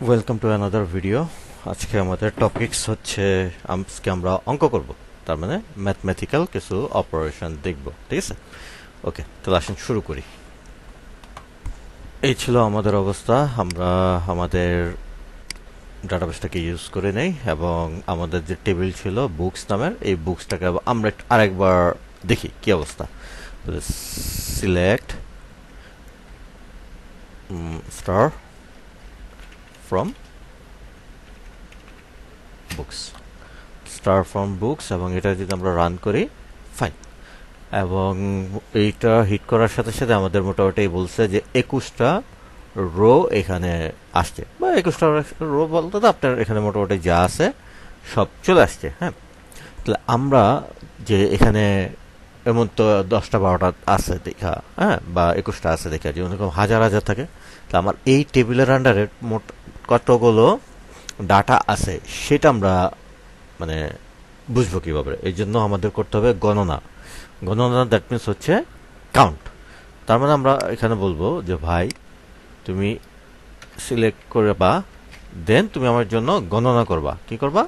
Welcome to another video. আজকে আমাদের topics হচ্ছে আজকে আমরা অঙ্ক করব, তার মানে ম্যাথমেটিক্যাল কিছু অপারেশন দেখব। ঠিক আছে, ওকে, তাহলে আসুন শুরু করি। এই ছিল আমাদের অবস্থা। আমরা আমাদের ডাটাবেসটাকে ইউজ করে নেই এবং আমাদের যে টেবিল ছিল বুকস নামের, এই বুকসটাকে আমরা আরেকবার দেখি কি অবস্থা। Select star from books, star from books, এবং এটা যদি আমরা রান করি, ফাইন। এবং এইটা হিট করার সাথে সাথে আমাদের মোটামুটি বলছে যে 21টা রো এখানে আসছে, বা 21টা রো বলতে তো আপনার এখানে মোটামুটি যা আছে সব চলে আসছে। হ্যাঁ, তাহলে আমরা যে এখানে এমন তো 10টা 12টা আছে দেখা, হ্যাঁ, বা 21টা আছে দেখা, যেমন হাজার হাজার থাকে। তা আমার এই টেবিলের আন্ডারে মোট কতগুলো ডাটা আছে সেটা আমরা মানে বুঝবো কিভাবে? এই জন্য আমাদের করতে হবে গণনা। গণনা দ্যাট মিনস হচ্ছে কাউন্ট। তার মানে আমরা এখানে বলবো যে ভাই তুমি সিলেক্ট করবা, দেন তুমি আমার জন্য গণনা করবা। কি করবা?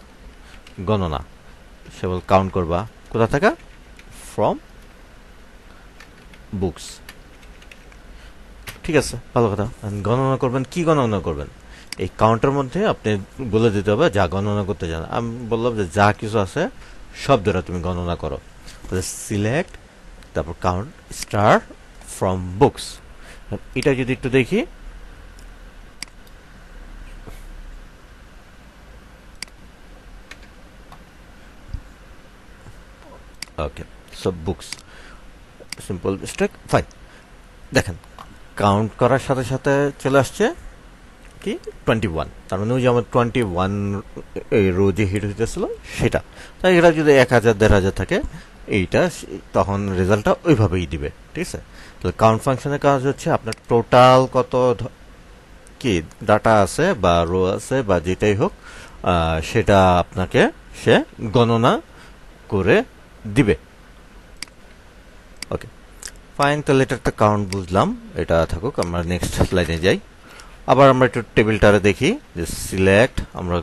গণনা। সে বল কাউন্ট করবা কোথা থেকে? From books. ঠিক আছে, ভালো কথা। গণনা করবেন, কি গণনা করবেন? এই কাউন্টের মধ্যে আপনি বলে দিতে হবে যা গণনা করতে চান। আমি বললাম যে যা কিছু আছে সব দ্বারা তুমি গণনা করো। সিলেক্ট, তারপর কাউন্ট স্টার ফ্রম বুকস। এটা যদি একটু দেখি, okay, so books, simple mistake, fine. দেখেন কাউন্ট করার সাথে সাথে চলে আসছে কি 21। তার মানে ওই যে আমার 21 এই রো যে হিট হইতেছিল সেটা। তাই এটা যদি 1000 1500 থাকে, এইটা তখন রেজাল্টটা ওইভাবেই দিবে। ঠিক আছে, তাহলে কাউন্ট ফাংশনের কাজ হচ্ছে আপনার টোটাল কত কি ডাটা আছে বা রো আছে বা যেটাই হোক, সেটা আপনাকে সে গণনা করে দিবে। ওকে, ফাইন। তাহলে এটা একটা কাউন্ট বুঝলাম, এটা থাকুক। আমরা নেক্সট লাইনে যাই। আবার আমরা একটু টেবিলটারে দেখি যে সিলেক্ট, আমরা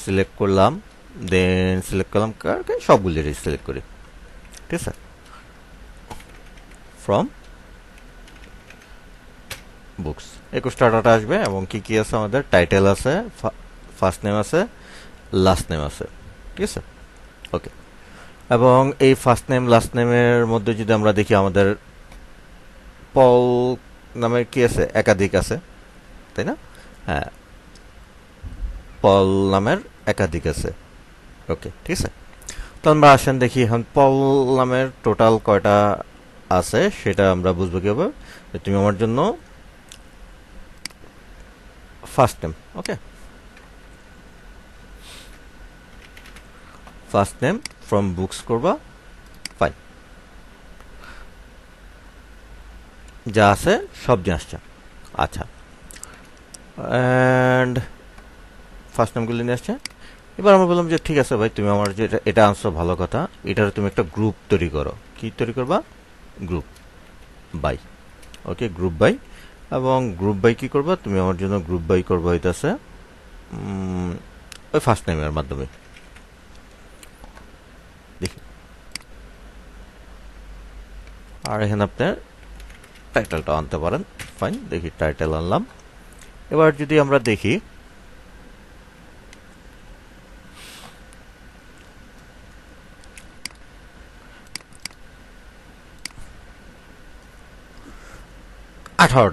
সিলেক্ট করলাম, দেন সিলেক্ট করলাম সবগুলি সিলেক্ট করি। ঠিক আছে, ফ্রম বুকস 21টা ডাটা আসবে এবং কি কি আছে আমাদের? টাইটেল আছে, ফার্স্ট নেম আছে, লাস্ট নেম আছে। ঠিক আছে, ওকে। এবং এই ফার্স্ট নেম লাস্ট নেমের মধ্যে যদি আমরা দেখি, আমাদের পল নামের কি আছে? একাধিক আছে, তাই না? হ্যাঁ, পল নামের একাধিক আছে। ওকে, ঠিক আছে। তো আমরা আসেন দেখি এখন পল নামের টোটাল কয়টা আছে সেটা আমরা বুঝবো কিভাবে। তুমি আমার জন্য first name, okay, first name from books করবা, ফাইন। যা আছে সব নিয়ে আসছে। আচ্ছা, অ্যান্ড ফার্স্ট নেমগুলি নিয়ে আসছে। এবার আমরা বললাম যে ঠিক আছে ভাই, তুমি আমার যে এটা আনছো ভালো কথা, এটার তুমি একটা গ্রুপ তৈরি করো। কি তৈরি করবা? Group by. Okay, group by. এবং গ্রুপ বাই কি করবা? তুমি আমার জন্য গ্রুপ বাই করবা হইতাছে ওই ফার্স্ট নেমের মাধ্যমে। দেখি, আর এখানে আপনার টাইটেলটা আনতে পারেন। ফাইন, দেখি টাইটেল আনলাম। এবার যদি আমরা দেখি,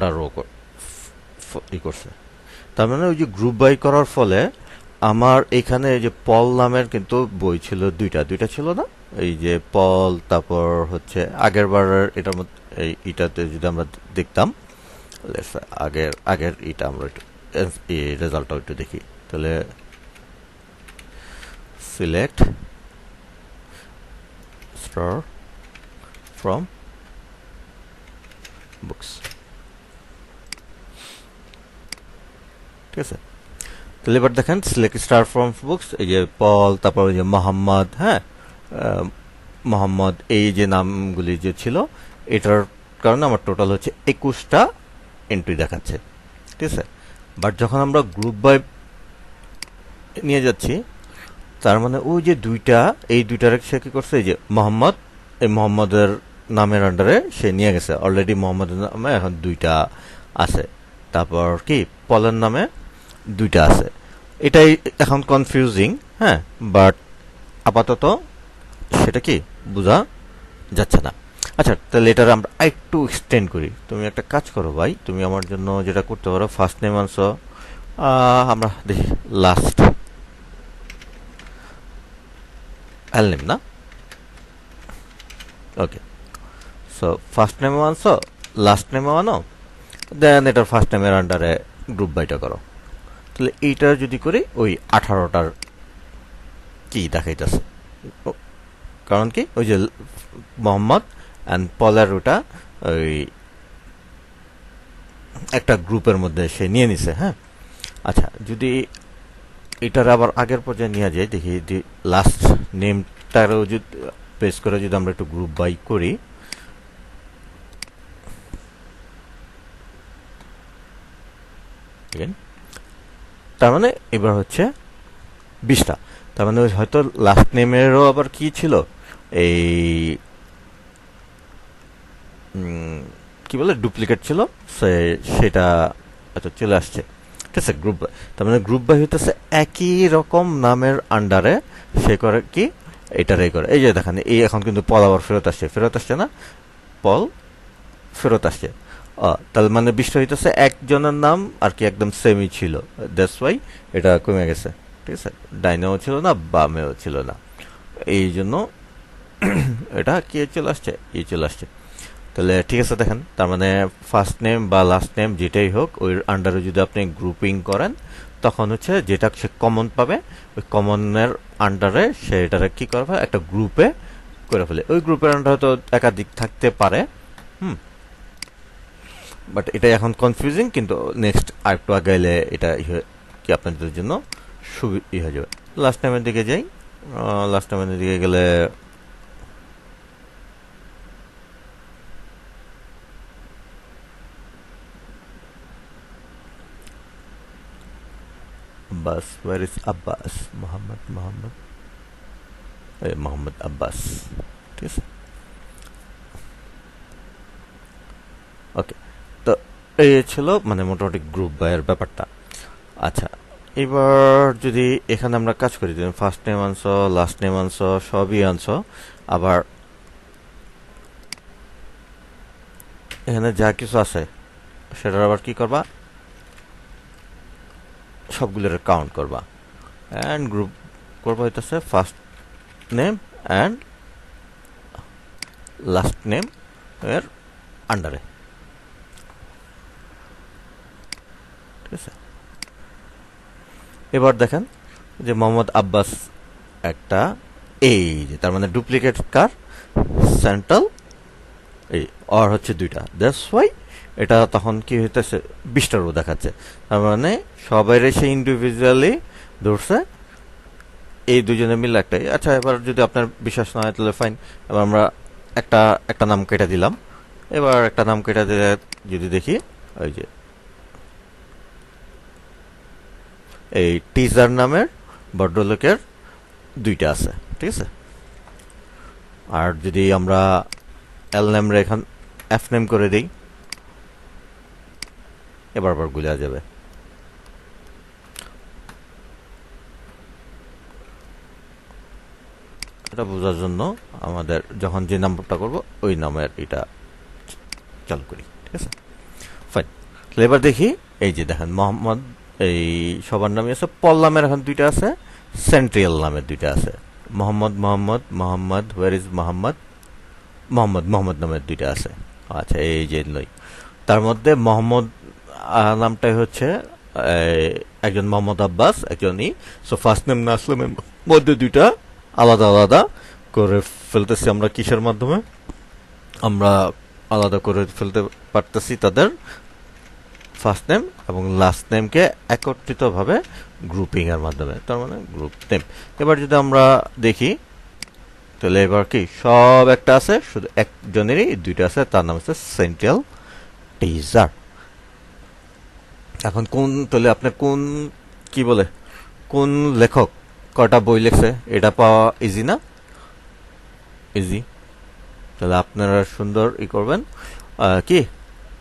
টা রো করছে। তার মানে ওই যে গ্রুপ বাই করার ফলে আমার এখানে এই যে পল নামের কিন্তু বই ছিল দুইটা দুইটা ছিল না? এই যে পল, তারপর হচ্ছে আগের বারের এটার মধ্যে এটাতে যদি আমরা দেখতাম, আগের আগের এটা আমরা একটু রেজাল্টটা একটু দেখি। তাহলে সিলেক্ট স্টার ফ্রম বুকস। ঠিক আছে, তাহলে এবার দেখেন সিলেক্ট স্টার ফ্রম বুকস, এই যে পল, তারপর ওই যে মোহাম্মদ, হ্যাঁ, মোহাম্মদ, এই যে নামগুলি যে ছিল, এটার কারণে আমার টোটাল হচ্ছে 21টা এন্ট্রি দেখাচ্ছে। ঠিক আছে, বাট যখন আমরা গ্রুপ বাই নিয়ে যাচ্ছি, তার মানে ওই যে দুইটা, এই দুইটার সে কি করছে, এই যে মোহাম্মদ, এই মোহাম্মদের নামের আন্ডারে সে নিয়ে গেছে। অলরেডি মোহাম্মদের নামে এখন দুইটা আছে, তারপর কি পলের নামে দুইটা আছে। এটাই এখন কনফিউজিং, হ্যাঁ, বাট আপাতত সেটা কি বোঝা যাচ্ছে না। আচ্ছা, তাহলে এটার আমরা একটু এক্সটেন্ড করি। তুমি একটা কাজ করো ভাই, তুমি আমার জন্য যেটা করতে পারো, ফার্স্ট নেম আনছো, আমরা দেখি লাস্ট এল নেম না, ওকে। সো ফার্স্ট নেমে আনছো, লাস্ট নেমে আনো, দেন এটার ফার্স্ট নেমের আন্ডারে গ্রুপ বাইটা করো। তাহলে এইটা যদি করি, ওই 18টার কি দেখাইতেছে, কারণ কি ওই যে মোহাম্মদ অ্যান্ড পলের ওটা ওই একটা গ্রুপের মধ্যে সে নিয়ে নিছে, হ্যাঁ। আচ্ছা, যদি এটার আবার আগের পর্যায়ে নিয়ে যায়, দেখি লাস্ট নেমটারও যদি পেস করে যদি আমরা একটু গ্রুপ বাই করি, তার মানে এবার হচ্ছে 20টা। তার মানে হয়তো লাস্ট নেমেরও আবার কি ছিল, এই কি বলে ডুপ্লিকেট ছিল, সেটা হয়তো চলে আসছে, ঠিক আছে। গ্রুপ বাই, তার মানে গ্রুপ বাই হইতেছে একই রকম নামের আন্ডারে সে করে কি এটারাই করে। এই যে দেখেন, এই এখন কিন্তু পল আবার ফেরত আসছে না, পল ফেরত আসছে। তাহলে মানে বিষয় হইতেছে একজনের নাম আর কি একদম সেমই ছিল, দ্যাটস ওয়াই এটা কমে গেছে, ঠিক আছে। ডাইনেও ছিল না, বামেও ছিল না, এই জন্য এটা কি চলে আসছে, এই চলে আসছে। তাহলে ঠিক আছে, দেখেন, তার মানে ফার্স্ট নেম বা লাস্ট নেম যেটাই হোক, ওই আন্ডারে যদি আপনি গ্রুপিং করেন, তখন হচ্ছে যেটা সে কমন পাবে, ওই কমনের আন্ডারে সে এটারে কি করবে, একটা গ্রুপে করে ফেলে। ওই গ্রুপের আন্ডারে তো একাধিক থাকতে পারে, বাট এটা এখন কনফিউজিং, কিন্তু নেক্সট আরেকটু আগাইলে এটা কি আপনাদের জন্য হয়ে যাবে। লাস্ট টাইমের দিকে যাই, লাস্ট টাইমের দিকে গেলে আব্বাস, ওয়ার ইজ আব্বাস, মোহাম্মদ আব্বাস, ঠিক আছে, ওকে। তো এই ছিল মানে মোটামুটি গ্রুপ বাইয়ের ব্যাপারটা। আচ্ছা, এবার যদি এখানে আমরা কাজ করি, তুমি ফার্স্ট নেম আনছো, লাস্ট নেম আনছো, সবই আনছো, আবার এখানে যা কিছু আছে সেটার আবার কি করবা, সবগুলোর কাউন্ট করবা, অ্যান্ড গ্রুপ করবা হইতেছে first name and last name এর আন্ডারে, ঠিক আছে। এবার দেখেন যে মোহাম্মদ আব্বাস একটা, এই যে তার মানে ডুপ্লিকেট কার, সেন্ট্রাল, এই আর হচ্ছে দুইটা, দ্যাটস ওয়াই এটা তখন কি হইতেছে 20টা রো দেখাচ্ছে। তার মানে সবাই সে ইন্ডিভিজুয়ালি ধরছে, এই দুজনে মিলে একটাই। আচ্ছা, এবার যদি আপনার বিশ্বাস না হয় তাহলে ফাইন, এবার আমরা একটা একটা নাম কেটে দিলাম। এবার একটা নাম কেটে দিলে যদি দেখি, ওই যে এই টিজার নামের ভদ্রলোকের দুইটা আছে, ঠিক আছে। আর যদি আমরা এল নেম এখান এফ নেম করে দিই, এবার আবার গুলা যাবে। এটা বোঝার জন্য আমাদের যখন যে নাম্বারটা করব ওই নামের এটা চালু করি, ঠিক আছে, ফাইন। এবার দেখি, এই যে দেখেন মোহাম্মদ, এই সবার নামে আছে, পল নামের এখন দুইটা আছে, সেন্ট্রিয়াল নামের দুইটা আছে, মোহাম্মদ ওয়ার ইজ মোহাম্মদ নামের দুইটা আছে। আচ্ছা, এই যে নই, তার মধ্যে মোহাম্মদ নামটাই হচ্ছে একজন মোহাম্মদ আব্বাস, একজনই। সো ফার্স্ট নেম নাসলামের মধ্যে দুইটা আলাদা আলাদা করে ফেলতেছি আমরা, কিসের মাধ্যমে আমরা আলাদা করে ফেলতে পারতেছি, তাদের ফার্স্ট নেম এবং লাস্ট নেমকে একত্রিতভাবে গ্রুপিং এর মাধ্যমে, তার মানে গ্রুপ নেম। এবার যদি আমরা দেখি, তাহলে এবার কি সব একটা আছে, শুধু একজনেরই দুইটা আছে, তার নাম হচ্ছে সেন্ট্রাল টিজার। এখন কোন তাহলে আপনার কোন কি বলে কোন লেখক কটা বই লেখছে এটা পাওয়া ইজি না? ইজি। তাহলে আপনারা সুন্দর করবেন কি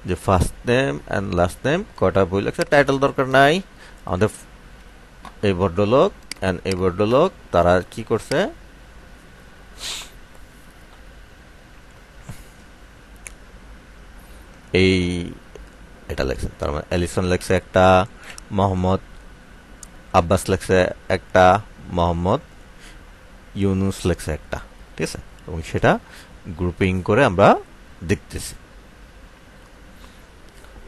যে first name and last name কটা বই লেখছে, টাইটেল দরকার নাই। আমাদের এই ভদ্রলোক অ্যান্ড এই ভদ্রলোক তারা কি করছে, এই এটা লেখছে, তার মানে এলিসন লেখছে একটা, মোহাম্মদ আব্বাস লেখছে একটা, মোহাম্মদ ইউনুস লেখছে একটা, ঠিক আছে? এবং সেটা গ্রুপিং করে আমরা দেখতেছি,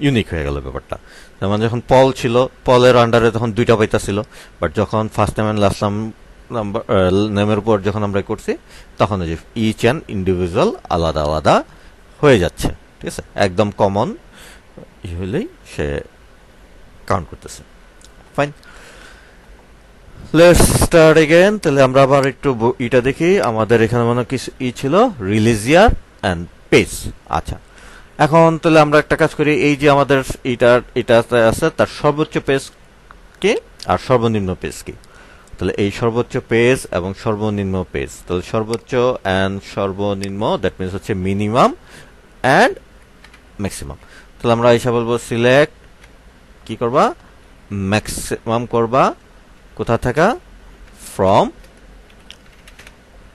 ইউনিক হয়ে গেল ব্যাপারটা। যেমন যখন পল ছিল, পলের আন্ডারে তখন দুইটা পাইতা ছিল, বাট যখন first name and last number নেমের উপর যখন আমরা করছি তখন যে ইচ অ্যান্ড ইন্ডিভিজুয়াল আলাদা আলাদা হয়ে যাচ্ছে, ঠিক আছে? একদম কমন হলেই সে কাউন্ট করতেছে। Fine, let's start again. তাহলে আমরা আবার একটু এটা দেখি। আমাদের এখানে মনে কিছু ছিল রিলিজ ইয়ার অ্যান্ড পেজ। আচ্ছা, এখন তাহলে আমরা একটা কাজ করি, এই যে আমাদের এটা আছে তার সর্বোচ্চ পেজ কি আর সর্বনিম্ন পেজ কি। তাহলে এই সর্বোচ্চ পেজ এবং সর্বনিম্ন পেজ, তাহলে সর্বোচ্চ অ্যান্ড সর্বনিম্ন, দ্যাট মিনস হচ্ছে মিনিমাম অ্যান্ড ম্যাক্সিমাম। তাহলে আমরা এসে বলবো সিলেক্ট কি করবা, ম্যাক্সিমাম করবা কোথা থেকে, ফ্রম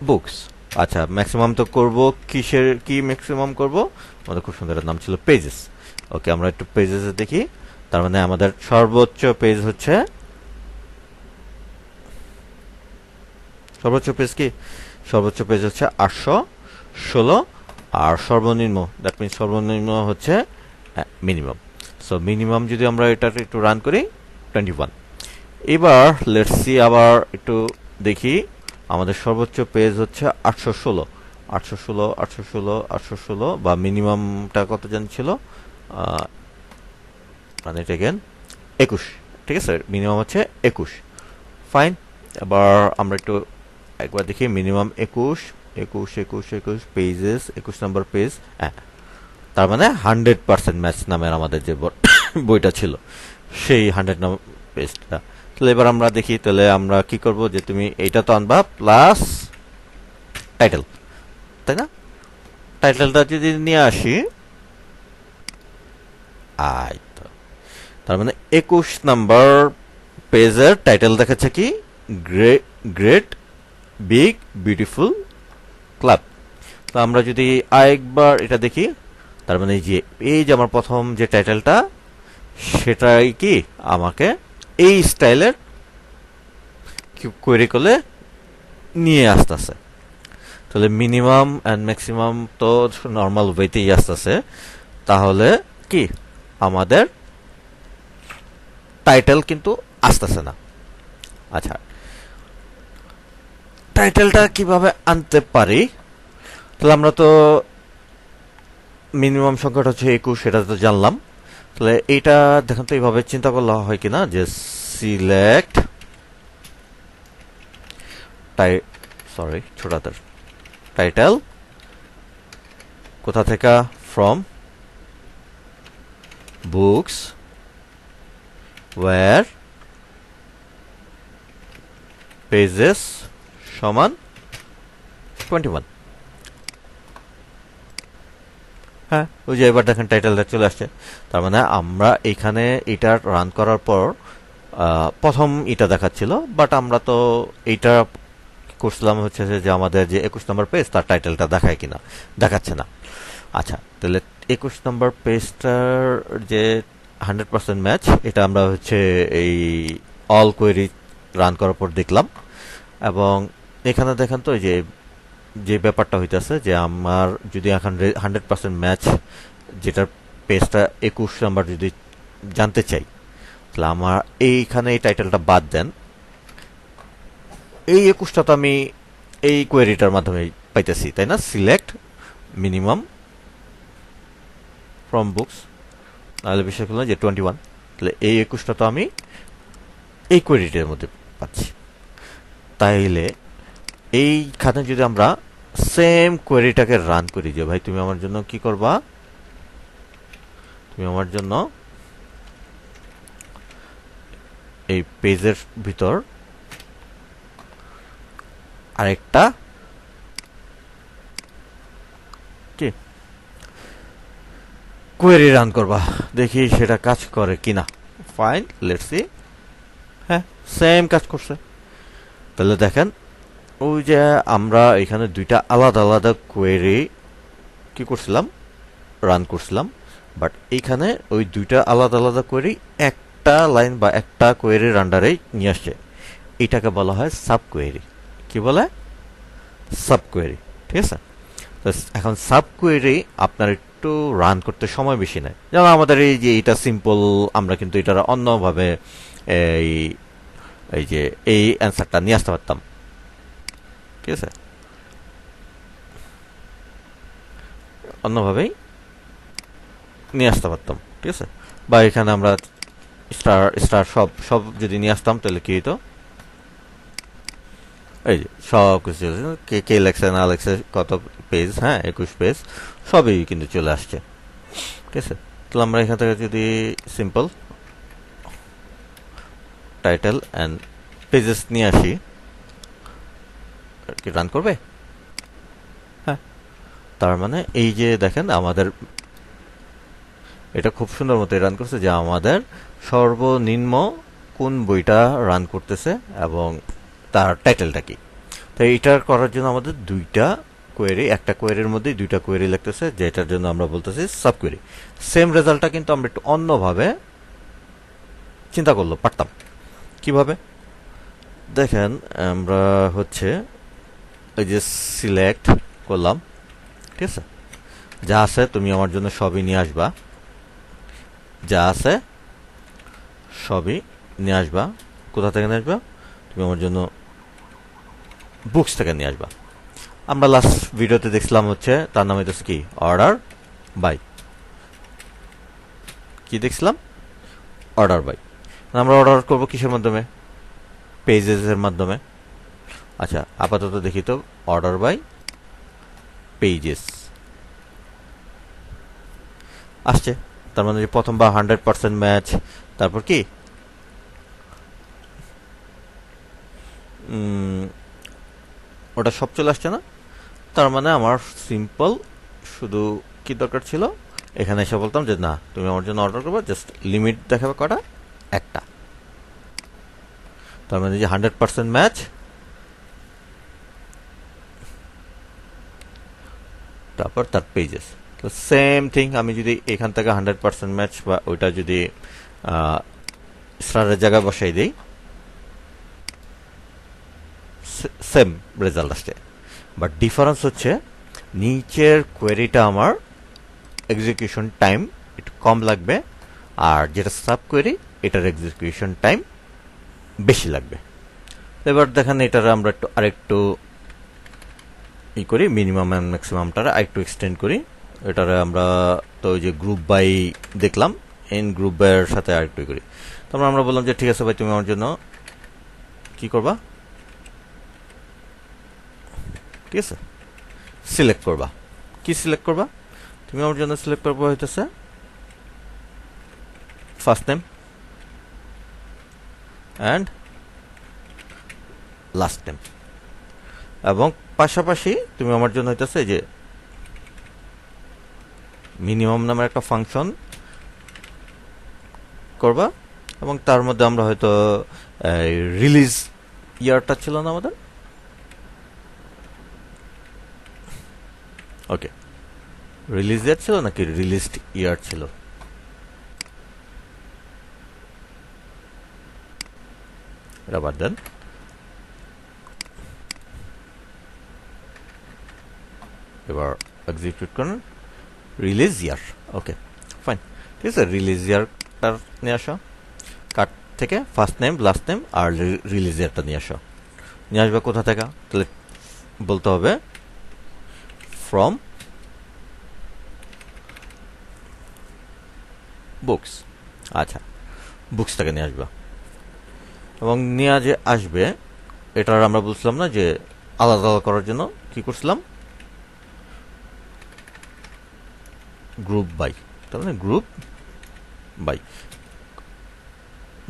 বুকস। আচ্ছা, ম্যাক্সিমাম তো করব কিসের, কি ম্যাক্সিমাম করব, আমাদের খুব সুন্দর নাম ছিল পেজেস। ওকে, আমরা একটু পেজেস দেখি। তার মানে আমাদের সর্বোচ্চ পেজ হচ্ছে, সর্বোচ্চ পেজ কি, সর্বোচ্চ পেজ হচ্ছে 816, আর সর্বনিম্ন দ্যাট মিনস সর্বনিম্ন হচ্ছে মিনিমাম। সো মিনিমাম যদি আমরা এটা একটু রান করি 21। এবার লেটস সি, আবার একটু দেখি। আমাদের সর্বোচ্চ পেজ হচ্ছে 816 বা মিনিমামটা কত জন ছিল, মানে এটা গেন 21, ঠিক আছে? মিনিমাম হচ্ছে 21। ফাইন, এবার আমরা একটু একবার দেখি মিনিমাম 21 পেজেস, 21 নম্বর পেজ। হ্যাঁ, তার মানে 100% ম্যাচ নামের আমাদের যে বইটা ছিল সেই 100 নম্বর পেজটা। তাহলে এবার আমরা দেখি, তাহলে আমরা কি করব, যে তুমি এইটা তো আনবা প্লাস টাইটেল, তাই না? টাইটেলটা যদি নিয়ে আসি, তার মানে 21 নাম্বার পেজের টাইটেল দেখাচ্ছে কি, গ্রেট বিগ বিউটিফুল ক্লাব। তো আমরা যদি আরেকবার এটা দেখি, তার মানে এই যে আমার প্রথম যে টাইটেলটা, সেটাই কি আমাকে এই স্টাইলের কোয়েরি করলে নিয়ে আসতেছে। তাহলে মিনিমাম অ্যান্ড ম্যাক্সিমাম তো নর্মাল ওয়েতেই আসতেছে, তাহলে কি আমাদের টাইটেল কিন্তু আসতেছে না। আচ্ছা, টাইটেলটা কিভাবে আনতে পারি? তাহলে আমরা তো মিনিমাম সংখ্যাটা হচ্ছে 21, সেটা তো জানলাম। তাহলে এইটা দেখেন তো এইভাবে চিন্তা করলে হয় কিনা, যে সিলেক্ট ছোটাদের টাইটেল কোথা থেকে, ফ্রম বুকস ওয়্যার পেজেস সমান 21। হ্যাঁ, ওই যে এবার দেখেন টাইটেলটা চলে আসছে। তার মানে আমরা এখানে এটা রান করার পর প্রথম এটা দেখাচ্ছিল, বাট আমরা তো এইটা করছিলাম হচ্ছে যে আমাদের যে 21 নম্বর পেজ তার টাইটেলটা দেখায় কিনা, দেখাচ্ছে না। আচ্ছা, তাহলে 21 নম্বর পেজটার যে 100% ম্যাচ, এটা আমরা হচ্ছে এই অল কোয়েরি রান করার পর দেখলাম। এবং এখানে দেখেন তো যে যে ব্যাপারটা হইতেছে, যে আমার যদি এখন 100% ম্যাচ যেটার পেজটা 21 নাম্বার যদি জানতে চাই, তাহলে আমার এইখানে এই টাইটেলটা বাদ দেন, এই 21টা তো আমি এই কোয়েরিটার মাধ্যমে পাইতেছি, তাই না? সিলেক্ট মিনিমাম ফ্রম বুকস, তাহলে বিষয় হলো যে 21, তাহলে এই 21টা তো আমি এই কোয়েরিটার মধ্যে পাচ্ছি। তাইলে এইখানে যদি আমরা সেম কোয়েরিটাকে রান করি, যে ভাই তুমি আমার জন্য কি করবা, তুমি আমার জন্য এই পেজের ভিতর আরেকটা কি কোয়েরি রান করবা, দেখি সেটা কাজ করে কিনা। Fine, let's see. হ্যাঁ, সেম কাজ করছে। তাহলে দেখেন, ওই যে আমরা এখানে দুইটা আলাদা আলাদা কোয়েরি কি করছিলাম, রান করছিলাম, বাট এইখানে ওই দুইটা আলাদা আলাদা কোয়েরি একটা লাইন বা একটা কোয়েরির আন্ডারেই নিয়ে আসছে। এটাকে বলা হয় সাব কোয়েরি। কি বলে? Sub query. ঠিক আছে। তো এখন সাব কোয়েরি আপনার একটু রান করতে সময় বেশি নেয়। যেমন আমাদের এই যে এটা সিম্পল, আমরা কিন্তু এটার অন্যভাবে এই এই যে এই অ্যান্সারটা নিয়ে আসতে পারতাম। ঠিক আছে, অন্যভাবেই নিয়ে আসতে পারতাম। ঠিক আছে, বা এখানে আমরা স্টার স্টার সব সব যদি নিয়ে আসতাম তাহলে কি হতো, এই যে সব কিছু কে কে লেখছে না লেখছে, কত পেজ, হ্যাঁ 21 পেজ, সবই কিন্তু চলে আসছে। ঠিক আছে, তাহলে আমরা এখান থেকে যদি সিম্পল টাইটেল অ্যান্ড পেজেস নিয়ে আসি, কি রান করবে? হ্যাঁ, তার মানে এই যে দেখেন আমাদের এটা খুব সুন্দর মতো রান করছে, যে আমাদের সর্বনিম্ন কোন বইটা রান করতেছে এবং তার টাইটেলটা কি। তো এইটার করার জন্য আমাদের দুইটা কোয়েরি, একটা কোয়েরির মধ্যে দুইটা কোয়েরি লিখতেছে, যেটার জন্য আমরা বলতেছি সাব কোয়েরি। সেম রেজাল্টটা কিন্তু আমরা একটু অন্যভাবে চিন্তা করলো পারতাম। কিভাবে দেখেন, আমরা হচ্ছে ওই যে সিলেক্ট করলাম, ঠিক আছে, যা আছে তুমি আমার জন্য সবই নিয়ে আসবা, যা আছে সবই নিয়ে আসবা। কোথা থেকে নিয়ে আসবা? তুমি আমার জন্য বুকস থেকে নিয়ে আসবা। আমরা লাস্ট ভিডিওতে দেখছিলাম হচ্ছে তার নাম হইতেছে কি, অর্ডার বাই। কি দেখছিলাম? Order by. আমরা অর্ডার করব কিসের মাধ্যমে? পেজেস এর মাধ্যমে। আচ্ছা, আপাতত দেখি তো, অর্ডার বাই পেজেস আসছে। তার মানে যে প্রথম বা 100% ম্যাচ, তারপর কি ওটা সব চলে আসছে না? তার মানে আমার সিম্পল শুধু কি দরকার ছিল, এখানে এসে বলতাম যে না, তুমি আমার জন্য অর্ডার করবে, জাস্ট লিমিট দেখাবে কটা, একটা। তার মানে যে 100% ম্যাচ, তারপর তার পেজেস। তো সেম থিং, আমি যদি এখান থেকে 100% ম্যাচ বা ওইটা যদি স্টারের জায়গায় বসাই দিই, সেম রেজাল্ট আসছে। বাট ডিফারেন্স হচ্ছে নিচের কোয়েরিটা আমার এক্সিকিউশন টাইম একটু কম লাগবে, আর যেটা সাব কোয়েরি এটার এক্সিকিউশন টাইম বেশি লাগবে। এবার দেখেন এটার আমরা একটু আরেকটু ই করি, মিনিমাম অ্যান্ড ম্যাক্সিমামটারে আরেকটু এক্সটেন্ড করি। এটারে আমরা তো ওই যে গ্রুপ বাই দেখলাম, এন গ্রুপ বাইয়ের সাথে আরেকটু করি। তারপর আমরা বললাম যে ঠিক আছে ভাই, তুমি আমার জন্য কি করবা, ঠিক আছে, সিলেক্ট করবা। কি সিলেক্ট করবা? তুমি আমার জন্য সিলেক্ট করবা হইতেছে first name and last name, এবং পাশাপাশি তুমি আমার জন্য হইতেছে যে মিনিমাম নামের একটা ফাংশন করবা, এবং তার মধ্যে আমরা হয়তো রিলিজ ইয়ারটা ছিল না আমাদের, ওকে, রিলিজ ইয়ার ছিল নাকি রিলিজড ইয়ার ছিল, এটা বাদ দেন। এবার এক্সিকিউট করুন, রিলিজ ইয়ার, ওকে ফাইন, ঠিক আছে। রিলিজ ইয়ারটার নিয়ে আসো, কার্ড থেকে ফার্স্ট নেম লাস্ট নেম আর রিলিজ ইয়ারটা নিয়ে আসো। নিয়ে আসবে কোথা থেকে? তাহলে বলতে হবে ফ্রম বুকস। আচ্ছা, বুকস থেকে নিয়ে আসবে, এবং নিয়ে যে আসবে এটার আমরা বলছিলাম না যে আলাদা আলাদা করার জন্য কি করছিলাম, গ্রুপ বাই। তার মানে গ্রুপ বাই,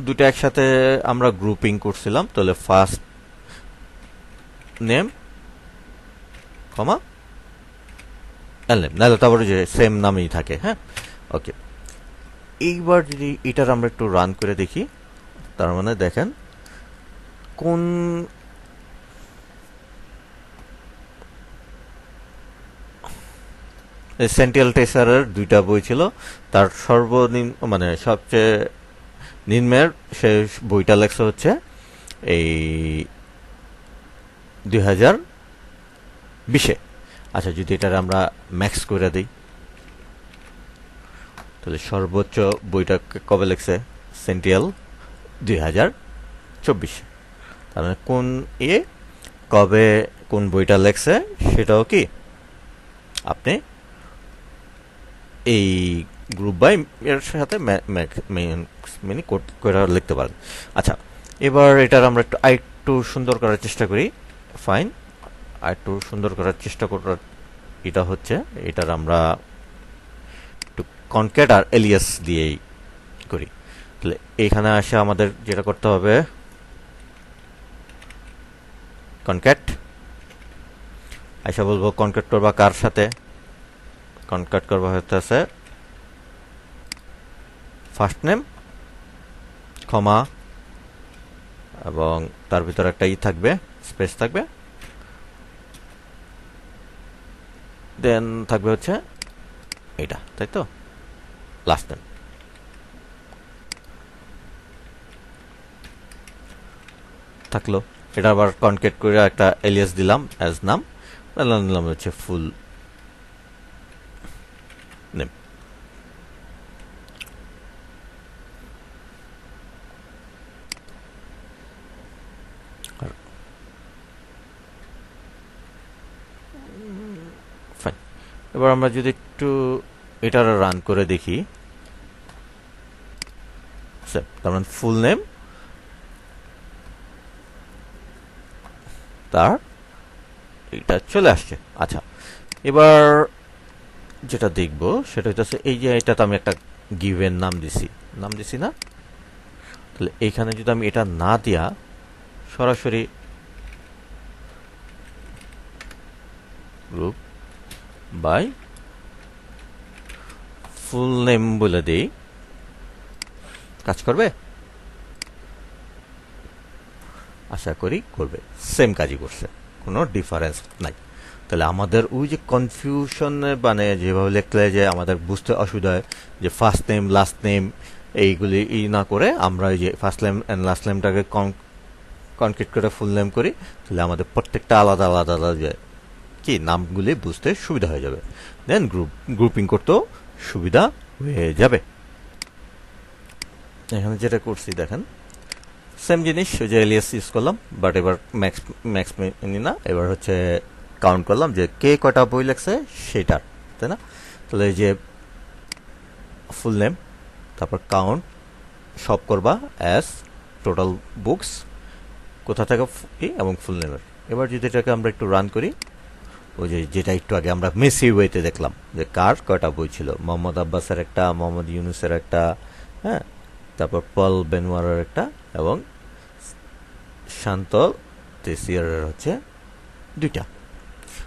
দুটো একসাথে আমরা গ্রুপিং করছিলাম, তাহলে ফার্স্ট নেম কমা এল নেম, নাহলে তারপরে যে সেম নামই থাকে। হ্যাঁ, ওকে। এইবার যদি এটার আমরা একটু রান করে দেখি, তার মানে দেখেন কোন সেন্ট্রাল টেসারের দুইটা বই ছিল, তার সর্বনিম্ন মানে সবচেয়ে নিম্নের সে বইটা লেখা হচ্ছে এই 2020-এ। আচ্ছা, যদি এটার আমরা ম্যাক্স করে দিই, তাহলে সর্বোচ্চ বইটা কবে লেখছে? সেন্ট্রাল 2024। তার মানে কোন কবে কোন বইটা লেখছে সেটাও কি আপনি এই গ্রুপ বাই এর সাথে মিনি করে লিখতে পারেন। আচ্ছা, এবার এটার আমরা একটু সুন্দর করার চেষ্টা করি। ফাইন, একটু সুন্দর করার চেষ্টা করার এটা হচ্ছে, এটার আমরা একটু কনক্যাট আর এলিয়াস দিয়েই করি। তাহলে এখানে আসে আমাদের যেটা করতে হবে, কনক্যাট আইসা বলবো কনক্যাট করবা কার সাথে? কনক্যাট করবা হইতেছে ফার্স্ট নেম কমা এবং তার ভিতরে একটা থাকবে, স্পেস থাকবে, দেন থাকবে হচ্ছে এটা, তাই তো? লাস্ট নেম থাকলো। এটা আবার কনক্যাট করে একটা এলিয়াস দিলাম অ্যাজ নাম, নিলাম হচ্ছে ফুল নেম। ফাইন, এবার আমরা যদি একটু এটা রান করে দেখি, তার মানে ফুল নেম তার এটা চলে আসছে। আচ্ছা, এবার যেটা দেখব সেটা হচ্ছে এই যে এটাতে আমি একটা গিভেন নাম দিছি না? তাহলে এইখানে যদি আমি এটা না দিয়া সরাসরি গ্রুপ বাই ফুল নেম বলে দেই, কাজ করবে? আশা করি করবে। সেম কাজই করছে, কোনো ডিফারেন্স নাই। তাহলে আমাদের ওই যে কনফিউশন মানে যেভাবে লিখলে যে আমাদের বুঝতে অসুবিধা হয় যে ফার্স্ট নেম লাস্ট নেম এইগুলি না করে আমরা ওই যে ফার্স্ট নেম অ্যান্ড লাস্ট নেমটাকে কনক্রিট করে ফুল নেম করি, তাহলে আমাদের প্রত্যেকটা আলাদা আলাদা আলাদা কি নামগুলি বুঝতে সুবিধা হয়ে যাবে, দেন গ্রুপিং করতেও সুবিধা হয়ে যাবে। এখানে যেটা করছি দেখেন সেম জিনিস, ওই যে এলিয়াস ইউজ করলাম, বাট এবার ম্যাক্স ম্যাক্স না, এবার হচ্ছে কাউন্ট করলাম যে কে কয়টা বই লেখছে সেটার, তাই না? তাহলে এই যে ফুল নেম, তারপর কাউন্ট সব করবা অ্যাজ টোটাল বুকস কোথা থেকে এবং ফুল নেমের। এবার যদি এটাকে আমরা একটু রান করি, ওই যে যেটা একটু আগে আমরা মেসি ওয়েতে দেখলাম যে কার কয়টা বই ছিল, মোহাম্মদ আব্বাসের একটা, মোহাম্মদ ইউনুসের একটা, হ্যাঁ, তারপর পল বেনওয়ারের একটা এবং শান্ত তেসিয়ারের হচ্ছে দুইটা।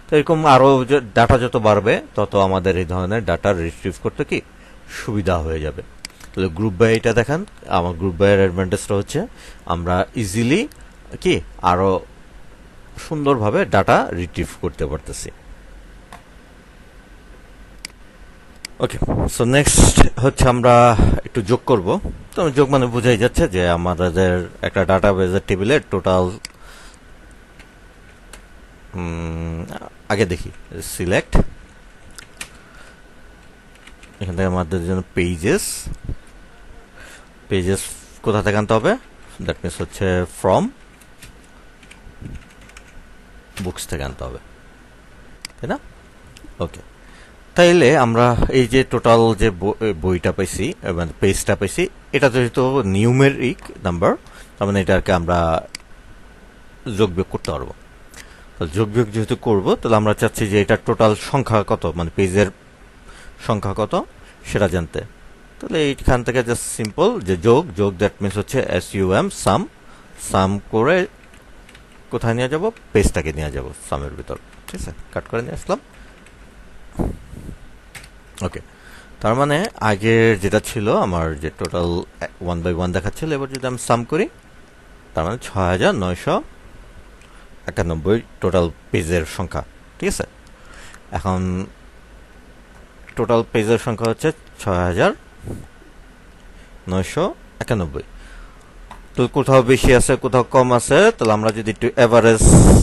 তো এরকম আরো ডাটা যত বাড়বে তত আমাদের এই ধরনের ডাটা রিট্রিভ করতে কি সুবিধা হয়ে যাবে। তাহলে গ্রুপ বাই এটা দেখেন, আমার গ্রুপ বাইয়ের অ্যাডভান্টেজটা হচ্ছে আমরা ইজিলি কি আরো সুন্দরভাবে ডাটা রিট্রিভ করতে পারতেছি। ওকে, সো নেক্সট হচ্ছে আমরা একটু যোগ করব। তো যোগ মানে বোঝাই যাচ্ছে যে আমাদের একটা ডাটাবেজের টেবিলের টোটাল, আগে দেখি সিলেক্ট, এখান থেকে আমাদের জন্য পেজেস কোথা থেকে আনতে হবে? দ্যাট মিনস হচ্ছে ফ্রম বুকস থেকে আনতে হবে, তাই না? ওকে, তাইলে আমরা এই যে টোটাল যে বইটা পাইছি মানে পেজটা পাইছি, এটা যেহেতু নিউমেরিক নাম্বার, তার মানে এটাকে আমরা যোগ বিয়োগ করতে পারবো। যোগ বিয়োগ যেহেতু করবো, তাহলে আমরা চাচ্ছি যে এটা টোটাল সংখ্যা কত, মানে পেজের সংখ্যা কত সেটা জানতে। তাহলে এইখান থেকে জাস্ট সিম্পল যে যোগ যোগ দ্যাট মিনস হচ্ছে SUM সাম সাম করে কোথায় নিয়ে যাব, পেজটাকে নিয়ে যাব সামের ভিতর। ঠিক আছে, কাট করে নিয়ে আসলাম। ওকে, তার মানে আগের যেটা ছিল আমার যে টোটাল 1/1 দেখাচ্ছিল, এবার যদি আমি সাম করি তার মানে 6991 টোটাল পেজের সংখ্যা। ঠিক আছে, এখন টোটাল পেজের সংখ্যা হচ্ছে 6991। তো কোথাও বেশি আছে কোথাও কম আছে, তাহলে আমরা যদি একটু অ্যাভারেজ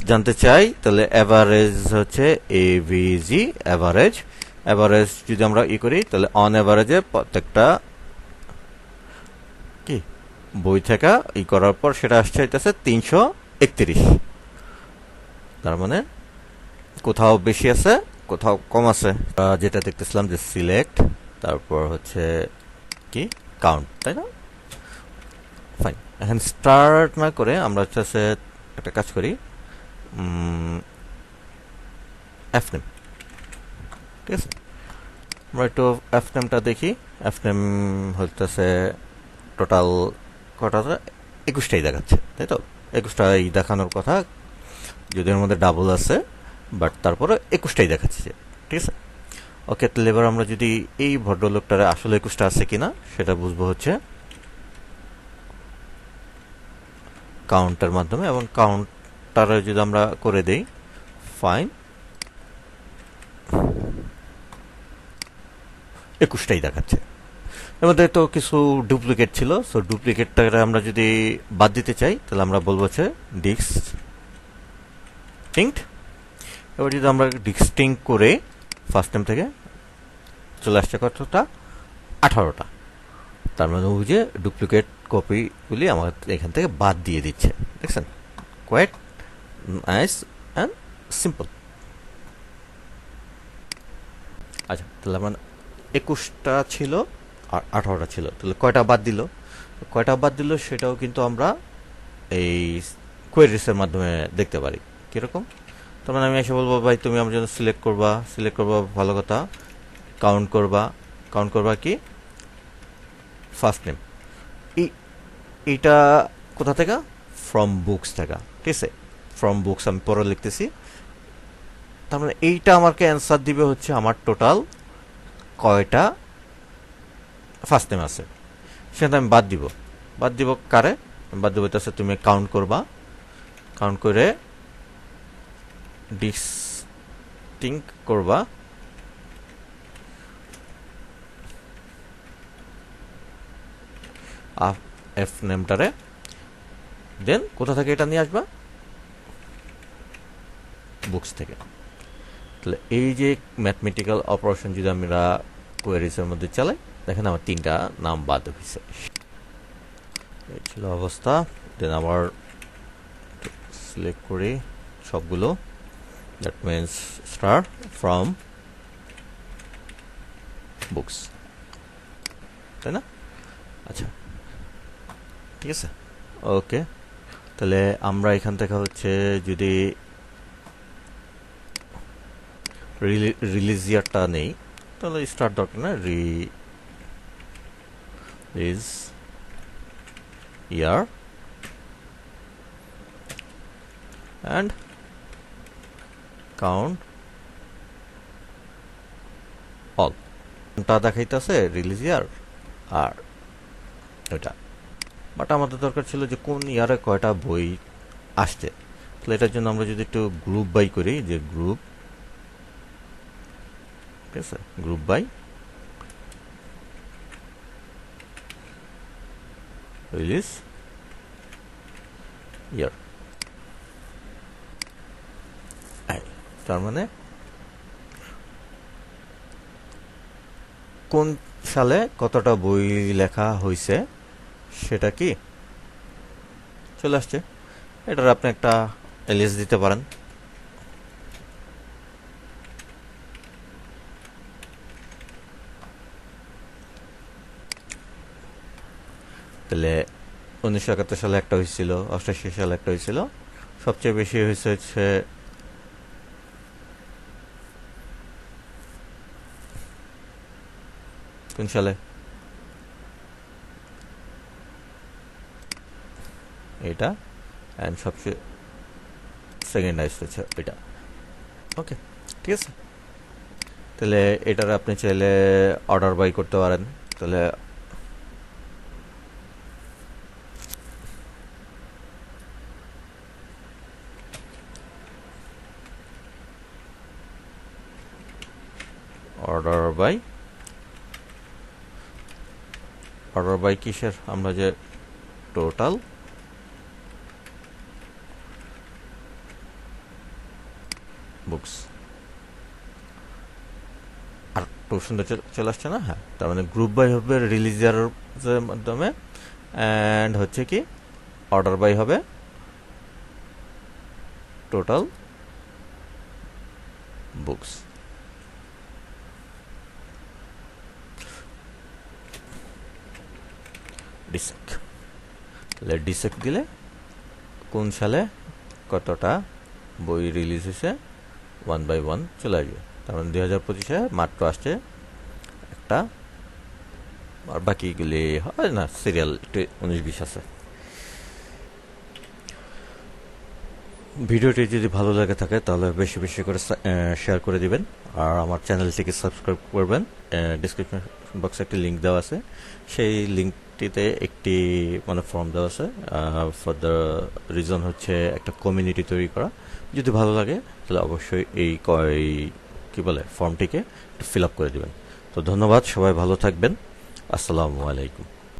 জানতে চাই তাহলে অ্যাভারেজ হচ্ছে AVG অ্যাভারেজ। অ্যাভারেজ যদি আমরা করি তাহলে অন অ্যাভারেজে প্রত্যেকটা কি বই থেকে করার পর সেটা আসছে হইতেছে 331। তার মানে কোথাও বেশি আছে কোথাও কম আছে। যেটা দেখতেছিলাম যে সিলেক্ট, তারপর হচ্ছে কি কাউন্ট, তাই না? ফাইন, এখন স্টার্ট না করে আমরা হচ্ছে একটা কাজ করি, এফনেম। ঠিক আছে, আমরা একটু এফনেমটা দেখি। এফনেম হচ্ছে টোটাল কটা, 21টাই দেখাচ্ছে, তাই তো? 21টাই দেখানোর কথা, যদি এর মধ্যে ডাবল আছে, বাট তারপরে 21টাই দেখাচ্ছে। ঠিক আছে, ওকে, তাহলে এবার আমরা যদি এই ভদ্রলোকটারে আসলে 21টা আছে কিনা সেটা বুঝবো হচ্ছে কাউন্টের মাধ্যমে, এবং কাউন্টারে যদি আমরা করে দেই ফাইন 21টাই দেখাচ্ছে। এর মধ্যে তো কিছু ডুপ্লিকেট ছিল, সো ডুপ্লিকেটটাকে আমরা যদি বাদ দিতে চাই তাহলে আমরা বলবো হচ্ছে ডিস্টিংক্ট। এবার যদি আমরা ডিস্টিংক্ট করে ফার্স্ট টাইম থেকে চলে আসছে কতটা, 18টা। তার মানে ওই যে ডুপ্লিকেট কপিগুলি আমার এখান থেকে বাদ দিয়ে দিচ্ছে। দেখছেন, কোয়াইট নাইস অ্যান্ড সিম্পল। আচ্ছা, তাহলে আমার 21টা ছিল আর 18টা ছিল, তাহলে কয়টা বাদ দিল? কয়টা বাদ দিল সেটাও কিন্তু আমরা এই কোয়েরিসের মাধ্যমে দেখতে পারি। কীরকম? তার মানে আমি এসে বলবো ভাই তুমি আমার জন্য সিলেক্ট করবা, ভালো কথা, কাউন্ট করবা কি ফার্স্ট নেম। এইটা কোথা থেকে? ফ্রম বুকস থেকে। ঠিক আছে, ফ্রম বুকস আমি পরে লিখতেছি। তার মানে এইটা আমাকে অ্যান্সার দিবে হচ্ছে আমার টোটাল কয়টা ফার্স্ট নেম আছে, সেটা আমি বাদ দিব কারে? বাদ দিব হচ্ছে তুমি কাউন্ট করে ডিস্টিংক্ট করবা এফ নেমটারে, দেন কোথা থেকে এটা নিয়ে আসবা? বুকস থেকে। তাহলে এই যে ম্যাথমেটিক্যাল অপারেশন যদি আমরা কোয়েরিজের মধ্যে চালাই, দেখেন আমার 3টা নাম বাদ হয়েছে। এই ছিল অবস্থা। দেন আবার সিলেক্ট করি সবগুলো, that means star from books, তাই না? আচ্ছা, ঠিক আছে, ওকে। তাহলে আমরা এখান থেকে হচ্ছে যদি রিলিজ ইয়ারটা নেই তাহলে স্টার্ট দরকার না, release year and count all. কোনটা দেখাইতেছে? রিলিজ ইয়ার আর ওইটা। বাট আমাদের দরকার ছিল যে কোন ইয়ারে কয়টা বই আসছে। তাহলে এটার জন্য আমরা যদি একটু গ্রুপ বাই করি, যে গ্রুপ, ঠিক আছে, গ্রুপ বাই রিলিজ ইয়ার। তার মানে কোন সালে কতটা বই লেখা হয়েছে সেটা কি চলে আসছে। এটার আপনি একটা এলিয়াস দিতে পারেন। তাহলে 1971 সালে একটা হয়েছিল, 88 সালে একটা হয়েছিল, সবচেয়ে বেশি হচ্ছে কোন সালে? এটা, অ্যান্ড সবচেয়ে সেকেন্ড হাইস্ট হচ্ছে এটা। ওকে, ঠিক আছে। তাহলে এটার আপনি চাইলে অর্ডার বাই করতে পারেন। তাহলে অর্ডার বাই কিসের, আমরা যে টোটাল বুকস, আর একটু সুন্দর চলে আসছে না? হ্যাঁ, তার মানে গ্রুপ বাই হবে রিলিজের মাধ্যমে, অ্যান্ড হচ্ছে কি অর্ডার বাই হবে টোটাল বুকস। ডিসেক, তাহলে ডিসেক দিলে কোন সালে কতটা বই রিলিজ হয়েছে 1/1 চলে আসবে। তার মানে 2025-এ মাত্র আসছে একটা, আর বাকিগুলি হয় না সিরিয়াল 19-20 আছে। ভিডিওটি যদি ভালো লাগে থাকে তাহলে বেশি বেশি করে শেয়ার করে দিবেন, আর আমার চ্যানেলটিকে সাবস্ক্রাইব করবেন। ডিসক্রিপশন বক্সে একটি লিঙ্ক দেওয়া আছে, সেই লিঙ্কটিতে একটি মানে ফর্ম দেওয়া আছে। ফর দ্য রিজন হচ্ছে একটা কমিউনিটি তৈরি করা। যদি ভালো লাগে তাহলে অবশ্যই এই কি বলে ফর্মটিকে ফিল আপ করে দিবেন। তো ধন্যবাদ, সবাই ভালো থাকবেন। আসসালামু আলাইকুম।